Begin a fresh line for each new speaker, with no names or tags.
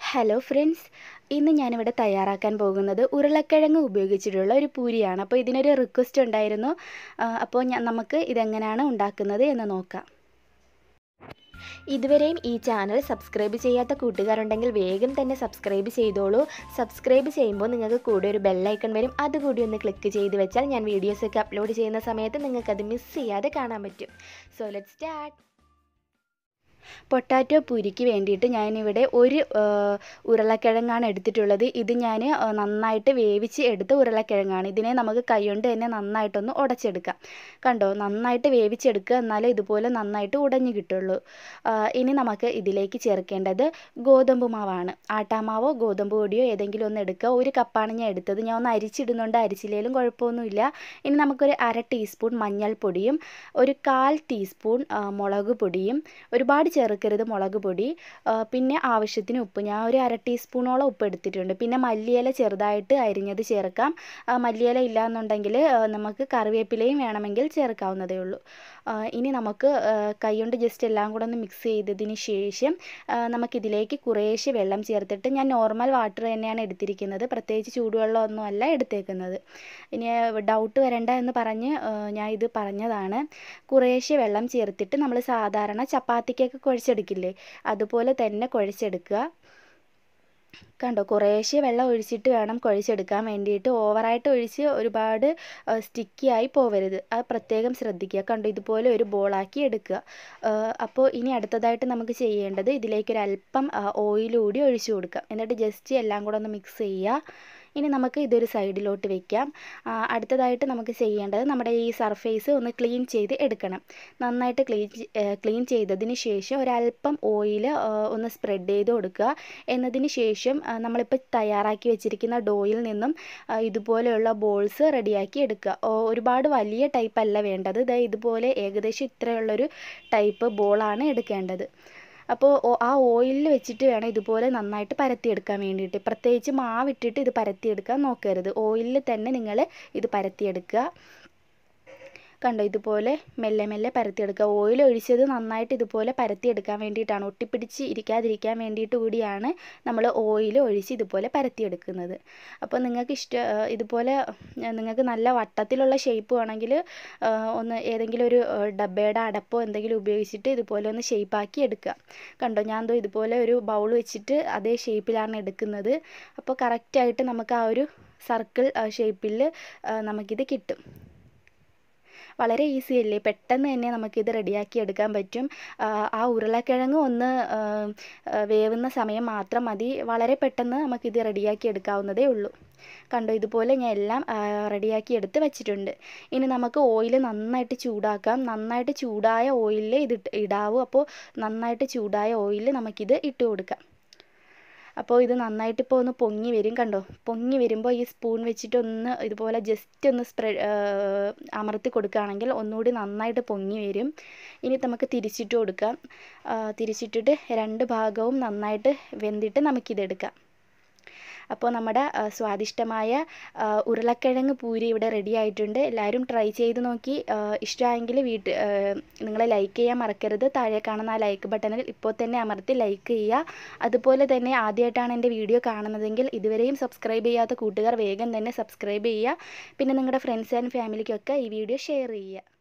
Hello friends, ഇന്ന് ഞാനിവിടെ തയ്യാറാക്കാൻ പോകുന്നത് ഉരുളക്കിഴങ്ങ് ഉപയോഗിച്ചിട്ടുള്ള ഒരു പൂരിയാണ്. അപ്പോൾ ഇതിനൊരു റിക്വസ്റ്റ് ഉണ്ടായിരുന്നു. അപ്പോൾ നമുക്ക് ഇതെങ്ങനെയാണ് ഉണ്ടാക്കുന്നത് എന്ന് നോക്കാം.
ഇതുവരെയും ഈ ചാനൽ സബ്സ്ക്രൈബ് ചെയ്യാത്ത കൂട്ടുകാരുണ്ടെങ്കിൽ വേഗം തന്നെ സബ്സ്ക്രൈബ് ചെയ്തോളൂ. സബ്സ്ക്രൈബ് ചെയ്യുമ്പോൾ നിങ്ങൾക്ക് കൂടെ ഒരു ബെല്ലൈക്കൺ വരും. അതുകൂടി ഒന്ന് ക്ലിക്ക് ചെയ്ത് വെച്ചാൽ ഞാൻ വീഡിയോസൊക്കെ അപ്ലോഡ് ചെയ്യുന്ന സമയത്ത് നിങ്ങൾക്കത് മിസ് ചെയ്യാതെ കാണാൻ പറ്റും. So let's start.
പൊട്ടാറ്റോ പൂരിക്ക് വേണ്ടിയിട്ട് ഞാനിവിടെ ഒരു ഉരുളക്കിഴങ്ങാണ് എടുത്തിട്ടുള്ളത്. ഇത് ഞാൻ നന്നായിട്ട് വേവിച്ച് എടുത്ത ഉരുളക്കിഴങ്ങാണ്. ഇതിനെ നമുക്ക് കൈകൊണ്ട് തന്നെ നന്നായിട്ടൊന്ന് ഉടച്ചെടുക്കാം. കണ്ടോ, നന്നായിട്ട് വേവിച്ചെടുക്കുക, എന്നാലേ ഇതുപോലെ നന്നായിട്ട് ഉടഞ്ഞു കിട്ടുള്ളൂ. ഇനി നമുക്ക് ഇതിലേക്ക് ചേർക്കേണ്ടത് ഗോതമ്പ് മാവാണ്. ആട്ടാമാവോ ഗോതമ്പ് പൊടിയോ ഏതെങ്കിലും ഒന്ന് എടുക്കുക. ഒരു കപ്പാണ് ഞാൻ എടുത്തത്. ഞാൻ ഒന്ന് അരിച്ചിടുന്നുണ്ട്, അരിച്ചില്ലേലും കുഴപ്പമൊന്നുമില്ല. ഇനി നമുക്കൊരു 1/2 ടീസ്പൂൺ മഞ്ഞൾപ്പൊടിയും ഒരു 1/4 ടീസ്പൂൺ മുളക് പൊടിയും, ഒരുപാട് ചേർക്കരുത് മുളക് പൊടി, പിന്നെ ആവശ്യത്തിന് ഉപ്പ്. ഞാൻ ഒരു 1/2 ടീസ്പൂണോളം ഉപ്പ് എടുത്തിട്ടുണ്ട്. പിന്നെ മല്ലിയില ചെറുതായിട്ട് അരിഞ്ഞത് ചേർക്കാം. മല്ലിയില ഇല്ലയെന്നുണ്ടെങ്കിൽ നമുക്ക് കറിവേപ്പിലയും വേണമെങ്കിൽ ചേർക്കാവുന്നതേ ഉള്ളൂ. ഇനി നമുക്ക് കൈകൊണ്ട് ജസ്റ്റ് എല്ലാം കൂടെ ഒന്ന് മിക്സ് ചെയ്തതിന് ശേഷം നമുക്കിതിലേക്ക് കുറേശ്ശെ വെള്ളം ചേർത്തിട്ട്, ഞാൻ നോർമൽ വാട്ടർ തന്നെയാണ് എടുത്തിരിക്കുന്നത്, പ്രത്യേകിച്ച് ചൂടുവെള്ളമൊന്നും അല്ല എടുത്തേക്കുന്നത്. ഇനി ഡൗട്ട് വരണ്ട എന്ന് പറഞ്ഞ് ഞാൻ ഇത് പറഞ്ഞതാണ്. കുറേശ്ശെ വെള്ളം ചേർത്തിട്ട് നമ്മൾ സാധാരണ ചപ്പാത്തിക്കൊക്കെ കുഴച്ചെടുക്കില്ലേ, അതുപോലെ തന്നെ കുഴച്ചെടുക്കുക. കണ്ടോ, കുറേശ്ശെ വെള്ളം ഒഴിച്ചിട്ട് വേണം കുഴച്ചെടുക്കാൻ വേണ്ടിയിട്ട്. ഓവറായിട്ട് ഒഴിച്ച് ഒരുപാട് സ്റ്റിക്കി ആയി പോവരുത്, അത് പ്രത്യേകം ശ്രദ്ധിക്കുക. കണ്ടോ, ഇതുപോലെ ഒരു ബോളാക്കി എടുക്കുക. അപ്പോൾ ഇനി അടുത്തതായിട്ട് നമുക്ക് ചെയ്യേണ്ടത്, ഇതിലേക്കൊരല്പം ഓയിൽ കൂടി ഒഴിച്ചു കൊടുക്കാം. എന്നിട്ട് ജസ്റ്റ് എല്ലാം കൂടെ ഒന്ന് മിക്സ് ചെയ്യുക. ഇനി നമുക്ക് ഇതൊരു സൈഡിലോട്ട് വെക്കാം. അടുത്തതായിട്ട് നമുക്ക് ചെയ്യേണ്ടത്, നമ്മുടെ ഈ സർഫേസ് ഒന്ന് ക്ലീൻ ചെയ്ത് എടുക്കണം. നന്നായിട്ട് ക്ലീൻ ചെയ്തതിന് ശേഷം ഒരല്പം ഓയിൽ ഒന്ന് സ്പ്രെഡ് ചെയ്ത് കൊടുക്കുക. എന്നതിന് ശേഷം നമ്മളിപ്പോൾ തയ്യാറാക്കി വെച്ചിരിക്കുന്ന ഡോയിൽ നിന്നും ഇതുപോലെയുള്ള ബോൾസ് റെഡിയാക്കി എടുക്കുക. ഒരുപാട് വലിയ ടൈപ്പ് അല്ല വേണ്ടത്. ഇതുപോലെ ഏകദേശം ഇത്രയുള്ളൊരു ടൈപ്പ് ബോളാണ് എടുക്കേണ്ടത്. അപ്പോൾ ആ ഓയിലിൽ വെച്ചിട്ട് വേണം ഇതുപോലെ നന്നായിട്ട് പരത്തിയെടുക്കാൻ വേണ്ടിയിട്ട്. പ്രത്യേകിച്ച് മാവിട്ടിട്ട് ഇത് പരത്തിയെടുക്കാൻ നോക്കരുത്. ഓയിലിൽ തന്നെ നിങ്ങൾ ഇത് പരത്തിയെടുക്കുക. കണ്ടോ, ഇതുപോലെ മെല്ലെ മെല്ലെ പരത്തിയെടുക്കുക. ഓയിൽ ഒഴിച്ചത് നന്നായിട്ട് ഇതുപോലെ പരത്തിയെടുക്കാൻ വേണ്ടിയിട്ടാണ്, ഒട്ടിപ്പിടിച്ച് ഇരിക്കാതിരിക്കാൻ വേണ്ടിയിട്ട് കൂടിയാണ് നമ്മൾ ഓയിൽ ഒഴിച്ച് ഇതുപോലെ പരത്തിയെടുക്കുന്നത്. അപ്പോൾ നിങ്ങൾക്ക് ഇതുപോലെ നിങ്ങൾക്ക് നല്ല വട്ടത്തിലുള്ള ഷേപ്പ് വേണമെങ്കിൽ ഒന്ന് ഏതെങ്കിലും ഒരു ഡബ്ബയുടെ അടപ്പോ എന്തെങ്കിലും ഉപയോഗിച്ചിട്ട് ഇതുപോലെ ഒന്ന് ഷേപ്പാക്കി എടുക്കുക. കണ്ടോ, ഞാൻ ഇതുപോലെ ഒരു ബൗൾ വെച്ചിട്ട് അതേ ഷേപ്പിലാണ് എടുക്കുന്നത്. അപ്പോൾ കറക്റ്റായിട്ട് നമുക്ക് ആ ഒരു സർക്കിൾ ഷേപ്പിൽ നമുക്കിത് കിട്ടും. വളരെ ഈസി അല്ലേ, പെട്ടെന്ന് തന്നെ നമുക്കിത് റെഡിയാക്കി എടുക്കാൻ പറ്റും. ആ ഉരുളക്കിഴങ്ങ് ഒന്ന് വേവുന്ന സമയം മാത്രം മതി, വളരെ പെട്ടെന്ന് നമുക്കിത് റെഡിയാക്കി എടുക്കാവുന്നതേ ഉള്ളൂ. കണ്ടോ, ഇതുപോലെ ഞാൻ എല്ലാം റെഡിയാക്കി എടുത്ത് വെച്ചിട്ടുണ്ട്. ഇനി നമുക്ക് ഓയിൽ നന്നായിട്ട് ചൂടാക്കാം. നന്നായിട്ട് ചൂടായ ഓയിലിൽ ഇത് ഇടാവൂ. അപ്പോൾ നന്നായിട്ട് ചൂടായ ഓയിലിൽ നമുക്കിത് ഇട്ട് കൊടുക്കാം. അപ്പോൾ ഇത് നന്നായിട്ട് ഇപ്പോൾ ഒന്ന് പൊങ്ങി വരും. കണ്ടോ, പൊങ്ങി വരുമ്പോൾ ഈ സ്പൂൺ വെച്ചിട്ടൊന്ന് ഇതുപോലെ ജസ്റ്റ് ഒന്ന് അമർത്തി കൊടുക്കുകയാണെങ്കിൽ ഒന്നുകൂടി നന്നായിട്ട് പൊങ്ങി വരും. ഇനി നമുക്ക് തിരിച്ചിട്ട് കൊടുക്കാം. തിരിച്ചിട്ടിട്ട് 2 ഭാഗവും നന്നായിട്ട് വെന്തിട്ട് നമുക്കിതെടുക്കാം. അപ്പോൾ നമ്മുടെ സ്വാദിഷ്ടമായ ഉരുളക്കിഴങ്ങ് പൂരി ഇവിടെ റെഡി ആയിട്ടുണ്ട്. എല്ലാവരും ട്രൈ ചെയ്ത് നോക്കി. ഇഷ്ടമായെങ്കിൽ നിങ്ങൾ ലൈക്ക് ചെയ്യാൻ മറക്കരുത്. താഴെ കാണുന്ന ആ ലൈക്ക് ബട്ടണിൽ ഇപ്പോൾ തന്നെ അമർത്തി ലൈക്ക് ചെയ്യുക. അതുപോലെ തന്നെ ആദ്യമായിട്ടാണ് എൻ്റെ വീഡിയോ കാണുന്നതെങ്കിൽ ഇതുവരെയും സബ്സ്ക്രൈബ് ചെയ്യാത്ത കൂട്ടുകാർ വേഗം തന്നെ സബ്സ്ക്രൈബ് ചെയ്യുക. പിന്നെ നിങ്ങളുടെ ഫ്രണ്ട്സ് ആൻഡ് ഫാമിലിക്കൊക്കെ ഈ വീഡിയോ ഷെയർ ചെയ്യുക.